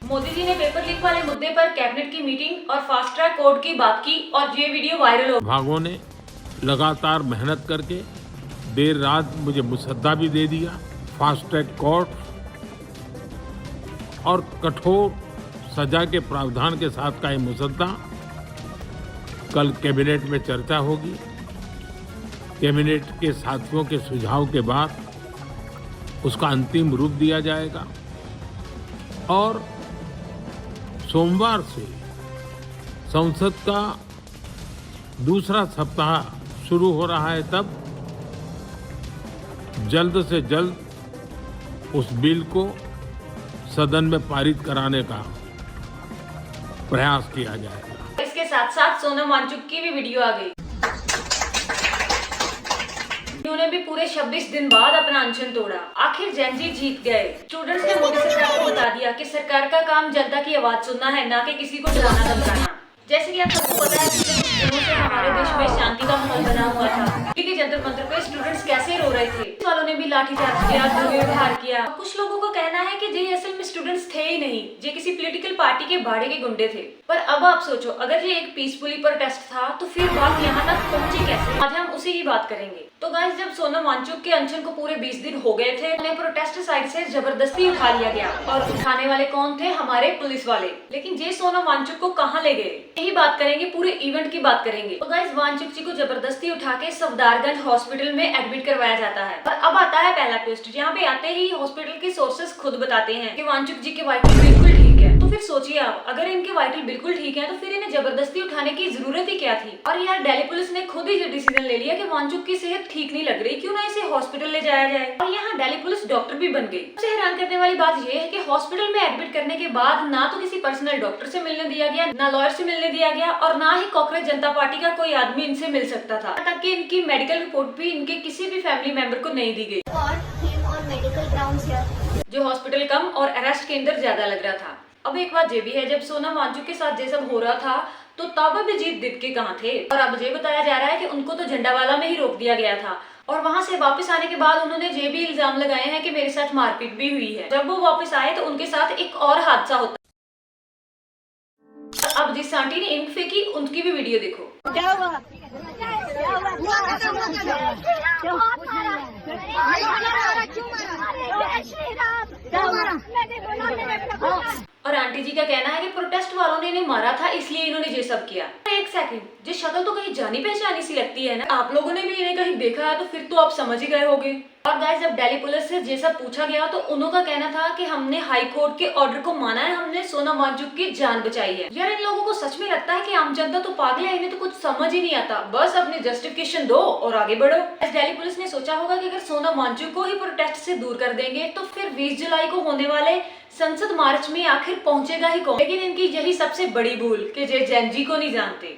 मोदी जी ने paper leak वाले मुद्दे पर कैबिनेट की मीटिंग और फास्ट ट्रैक कोर्ट की बात की और ये वीडियो वायरल हो। विभागों ने लगातार मेहनत करके देर रात मुझे मुसद्दा भी दे दिया। फास्ट ट्रैक कोर्ट और कठोर सजा के प्रावधान के साथ का ये मुसद्दा कल कैबिनेट में चर्चा होगी। कैबिनेट के साथियों के सुझाव के बाद उसका अंतिम रूप दिया जाएगा और सोमवार से संसद का दूसरा सप्ताह शुरू हो रहा है। तब जल्द से जल्द उस बिल को सदन में पारित कराने का प्रयास किया जाएगा। इसके साथ साथ सोनम वांगचुक की भी वीडियो आ गई। उन्होंने भी पूरे 26 दिन बाद अपना अनशन तोड़ा। आखिर जेनजी जीत गए। स्टूडेंट्स ने मोदी सरकार को बता दिया कि सरकार का काम जनता की आवाज सुनना है, ना कि किसी को डराना धमकाना। जैसे कि आप सबको पता है पिछले कुछ दिनों से हमारे देश में शांति का माहौल बना हुआ था। दिल्ली के जंतर मंतर पे स्टूडेंट्स कैसे रो रहे थे। पुलिस वालों ने भी लाठीचार्ज किया, दुर्व्यवहार किया। कुछ लोगों का कहना है कि ये असल में स्टूडेंट्स थे ही नहीं, ये किसी पॉलिटिकल पार्टी के भाड़े के गुंडे थे। पर अब आप सोचो, अगर ये एक पीसफुली प्रोटेस्ट था तो फिर बात यहाँ तक पहुंची कैसे? आज हम उसी की बात करेंगे। तो गाइस, जब सोनम वांगचुक के अनशन को पूरे 20 दिन हो गए थे, उन्हें प्रोटेस्ट साइड से जबरदस्ती उठा लिया गया। और उठाने वाले कौन थे? हमारे पुलिस वाले। लेकिन ये सोनम वांगचुक को कहाँ ले गए, यही बात करेंगे, पूरे इवेंट की बात करेंगे। तो गाइस, वांगचुक जी को जबरदस्ती उठा के सफदरगंज हॉस्पिटल में एडमिट करवाया जाता है। और अब आता है पहला ट्विस्ट। यहाँ पे आते ही हॉस्पिटल के सोर्सेस खुद बताते हैं कि वांगचुक जी के वाइटल बिल्कुल ठीक है। तो फिर सोचिए आप, अगर इनके वाइटल बिल्कुल ठीक है तो फिर इन्हें जबरदस्ती उठाने की जरूरत ही क्या थी? और यार, दिल्ली पुलिस ने खुद ही ये डिसीजन ले लिया कि वांगचुक की सेहत ठीक नहीं लग रही, क्यों ना इसे हॉस्पिटल ले जाया जाए। और यहाँ दिल्ली पुलिस डॉक्टर भी बन गई। सबसे हैरान करने वाली बात यह है कि हॉस्पिटल में एडमिट करने के बाद ना तो किसी पर्सनल डॉक्टर से मिलने दिया गया, ना लॉयर से मिलने दिया गया, और ना ही कांग्रेस जनता पार्टी का कोई आदमी इनसे मिल सकता था। तक कि इनकी मेडिकल रिपोर्ट भी इनके किसी भी फैमिली मेंबर को नहीं दी गई। जो हॉस्पिटल कम और अरेस्ट के अंदर ज्यादा लग रहा था। अब एक बात ये भी है, जब सोनम वांगचुक के साथ ये सब हो रहा था तो तब अभिजीत दिप्के कहाँ थे? और अब ये बताया जा रहा है कि उनको तो झंडावाला में ही रोक दिया गया था। और वहां से वापस आने के बाद उन्होंने ये भी इल्जाम लगाए हैं कि मेरे साथ मारपीट भी हुई है। जब वो वापस आए तो उनके साथ एक और हादसा होता। अब जिस आंटी ने इंक फेंकी उनकी भी वीडियो देखो। क्या हुआ? और आंटी जी का कहना है कि प्रोटेस्ट वालों ने इन्हें मारा था, इसलिए इन्होंने ये सब किया। एक सेकंड, ये शक्ल तो कहीं जानी पहचानी सी लगती है ना। आप लोगों ने भी इन्हें कहीं देखा है तो फिर तो आप समझ ही गए होंगे। और गाइस, जब दिल्ली पुलिस से ये सब पूछा गया तो उनका कहना था कि हमने हाई कोर्ट के ऑर्डर को माना है, हमने सोनम वांगचुक की जान बचाई है। यार, इन लोगों को सच में लगता है कि आम जनता तो पागल है, इन्हें तो कुछ समझ ही नहीं आता। बस अपनी जस्टिफिकेशन दो और आगे बढ़ो। दिल्ली पुलिस ने सोचा होगा कि अगर सोनम वांगचुक को ही प्रोटेस्ट से दूर कर देंगे तो फिर 20 जुलाई को होने वाले संसद मार्च में आखिर पहुंचेगा ही कौन? लेकिन इनकी यही सबसे बड़ी भूल कि जे जेनजी को नहीं जानते।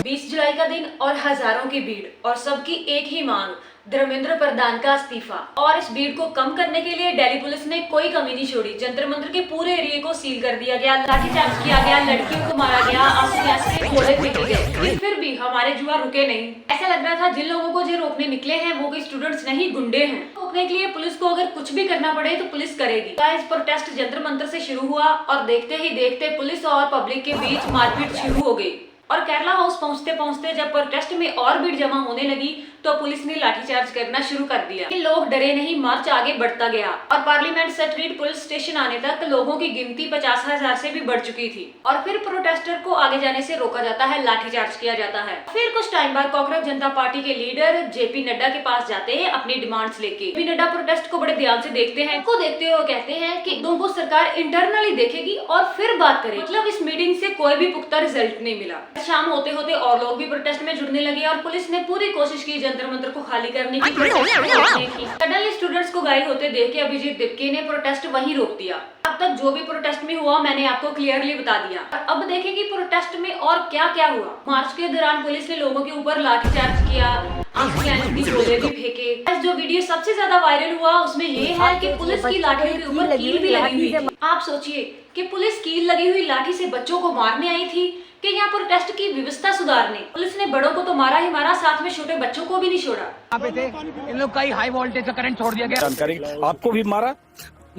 20 जुलाई का दिन और हजारों की भीड़ और सबकी एक ही मांग, धर्मेंद्र प्रधान का इस्तीफा। और इस भीड़ को कम करने के लिए दिल्ली पुलिस ने कोई कमी नहीं छोड़ी। जंतर मंतर के पूरे एरिया को सील कर दिया गया, लाठीचार्ज किया गया, लड़कियों को मारा गया, आंसू गैस के घोड़े फेंके गए। फिर भी हमारे जुआ रुके नहीं। ऐसा लग रहा था जिन लोगों को जो रोकने निकले हैं वो कोई स्टूडेंट्स नहीं, गुंडे हैं। रोकने के लिए पुलिस को अगर कुछ भी करना पड़े तो पुलिस करेगी। गाइस, प्रोटेस्ट जंतर मंतर से शुरू हुआ और देखते ही देखते पुलिस और पब्लिक के बीच मारपीट शुरू हो गई। और केरला हाउस पहुंचते पहुंचते जब प्रोटेस्ट में और भीड़ जमा होने लगी तो पुलिस ने लाठीचार्ज करना शुरू कर दिया। लोग डरे नहीं, मार्च आगे बढ़ता गया और पार्लियामेंट स्ट्रीट पुलिस स्टेशन आने तक लोगों की गिनती 50,000 से भी बढ़ चुकी थी। और फिर प्रोटेस्टर को आगे जाने से रोका जाता है, लाठीचार्ज किया जाता है। फिर कुछ टाइम बाद कांग्रेस जनता पार्टी के लीडर जेपी नड्डा के पास जाते हैं अपनी डिमांड्स लेके। जेपी नड्डा प्रोटेस्ट को बड़े ध्यान से देखते हैं। को देखते हुए कहते हैं कि तुमको सरकार इंटरनली देखेगी और फिर बात करेगी। मतलब इस मीटिंग से कोई भी पुख्ता रिजल्ट नहीं मिला। शाम होते होते और लोग भी प्रोटेस्ट में जुड़ने लगे और पुलिस ने पूरी कोशिश की जंतर मंतर को खाली करने की। सडनली स्टूडेंट्स को गायब होते देख के अभिजीत दिप्के ने प्रोटेस्ट वहीं रोक दिया। अब तक जो भी प्रोटेस्ट में हुआ मैंने आपको क्लियरली बता दिया। और अब देखें कि प्रोटेस्ट में और क्या क्या हुआ। मार्च के दौरान पुलिस ने लोगों के ऊपर लाठीचार्ज किया, आंसू गैस के गोले भी फेंके। जो वीडियो सबसे ज्यादा वायरल हुआ उसमें ये है कि पुलिस की लाठियों के ऊपर कील भी लगी हुई थी। आप सोचिए कि पुलिस कील लगी हुई लाठी से बच्चों को मारने आई थी कि यहाँ प्रोटेस्ट की व्यवस्था सुधारने। पुलिस ने बड़ों को तो मारा ही मारा, साथ में छोटे बच्चों को भी नहीं छोड़ा। यहाँ पे थे, इन लोग का ही हाई वोल्टेज का करंट छोड़ दिया गया। जानकारी आपको भी मारा?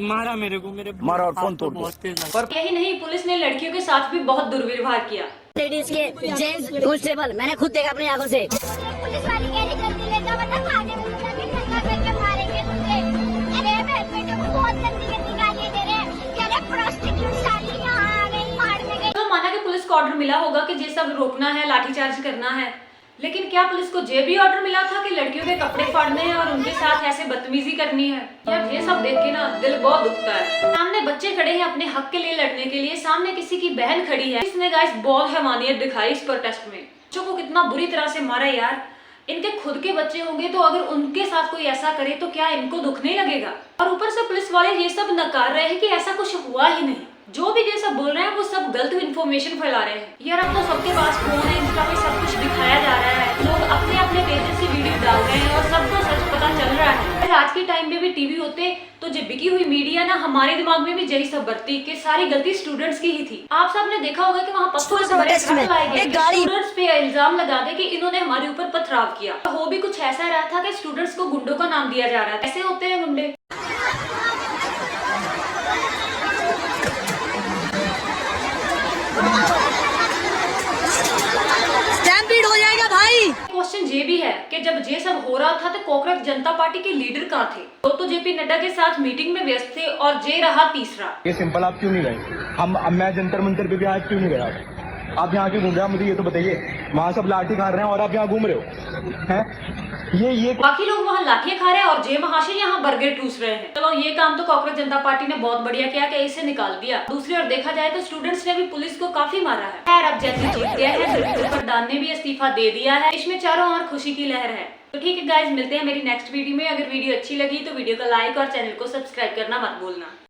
मारा मेरे को, मेरे मारा और हाथ फोन तो तोड़ दिया। बहुत तेज लगा। यही नहीं, पुलिस ने लड़कियों के साथ भी बहुत दुर्व्यवहार किया। लेडीज के जेंट्स कांस्टेबल मैंने खुद देखा अपनी आंखों से। पुलिस वाली कह रही जल्दी ले जाओ वरना खाने में जाके ठंडा करके मारेंगे तुझे। अरे बहन बेटे को बहुत गंदी गंदी गालियां दे रहे हैं, कह रहे प्रोस्टिट्यूट साली यहाँ आ गई मारने गई। तो माना कि पुलिस को ऑर्डर मिला होगा कि ये सब रोकना है, लाठीचार्ज करना है, लेकिन क्या पुलिस को ये भी ऑर्डर मिला था कि लड़कियों के कपड़े फाड़ने हैं और उनके साथ ऐसे बदतमीजी करनी है? यार ये सब देख के ना दिल बहुत दुखता है। सामने बच्चे खड़े हैं अपने हक के लिए लड़ने के लिए, सामने किसी की बहन खड़ी है, इसने गाइस बहुत हैवानियत दिखाई इस प्रोटेस्ट में। बच्चों को कितना बुरी तरह से मारा यार। इनके खुद के बच्चे होंगे तो अगर उनके साथ कोई ऐसा करे तो क्या इनको दुख नहीं लगेगा? और ऊपर से पुलिस वाले ये सब नकार रहे हैं कि ऐसा कुछ हुआ ही नहीं। जो भी ये सब बोल रहे हैं वो सब गलत इन्फॉर्मेशन फैला रहे हैं। यार अब तो सबके पास फोन है, इंस्टा पे सब कुछ दिखाया जा रहा है, लोग अपने अपने पेजेस से वीडियो डाल रहे हैं और सबको सच पता चल रहा है। अगर आज के टाइम में भी टीवी होते तो जो बिकी हुई मीडिया ना हमारे दिमाग में भी यही सब भरती कि सारी गलती स्टूडेंट्स की ही थी। आप सब ने देखा होगा कि वहाँ पत्थरों से भरे ट्रक लाए गए, स्टूडेंट्स पे इल्जाम लगा के कि इन्होंने हमारे ऊपर पथराव किया। हो भी कुछ ऐसा रहा था कि स्टूडेंट्स को गुंडों का नाम दिया जा रहा है। ऐसे होते हैं गुंडे। स्टैम्पीड हो जाएगा भाई। क्वेश्चन ये भी है कि जब ये सब हो रहा था तो कांग्रेस जनता पार्टी के लीडर कहाँ थे? तो जेपी नड्डा के साथ मीटिंग में व्यस्त थे और जे रहा तीसरा। ये सिंपल, आप क्यों नहीं गए? मैं जंतर मंतर पे भी आज क्यों नहीं गया? आप यहाँ क्यों घूम रहे हैं मुझे ये तो बताइए। वहाँ सब लाठी खा रहे हैं और आप यहाँ घूम रहे हो हैं? ये बाकी लोग वहाँ लाठियां खा रहे हैं और जय महाशय यहाँ बर्गर ठूस रहे हैं। चलो ये काम तो कांग्रेस जनता पार्टी ने बहुत बढ़िया किया कि इसे निकाल दिया। दूसरी ओर देखा जाए तो स्टूडेंट्स ने भी पुलिस को काफी मारा है। खैर अब जैसे जीत गया है, धर्मेंद्र प्रधान ने भी इस्तीफा दे दिया है, इसमें चारों ओर खुशी की लहर है। तो ठीक है गाइज, मिलते हैं मेरी नेक्स्ट वीडियो में। अगर वीडियो अच्छी लगी तो वीडियो को लाइक और चैनल को सब्सक्राइब करना मत भूलना।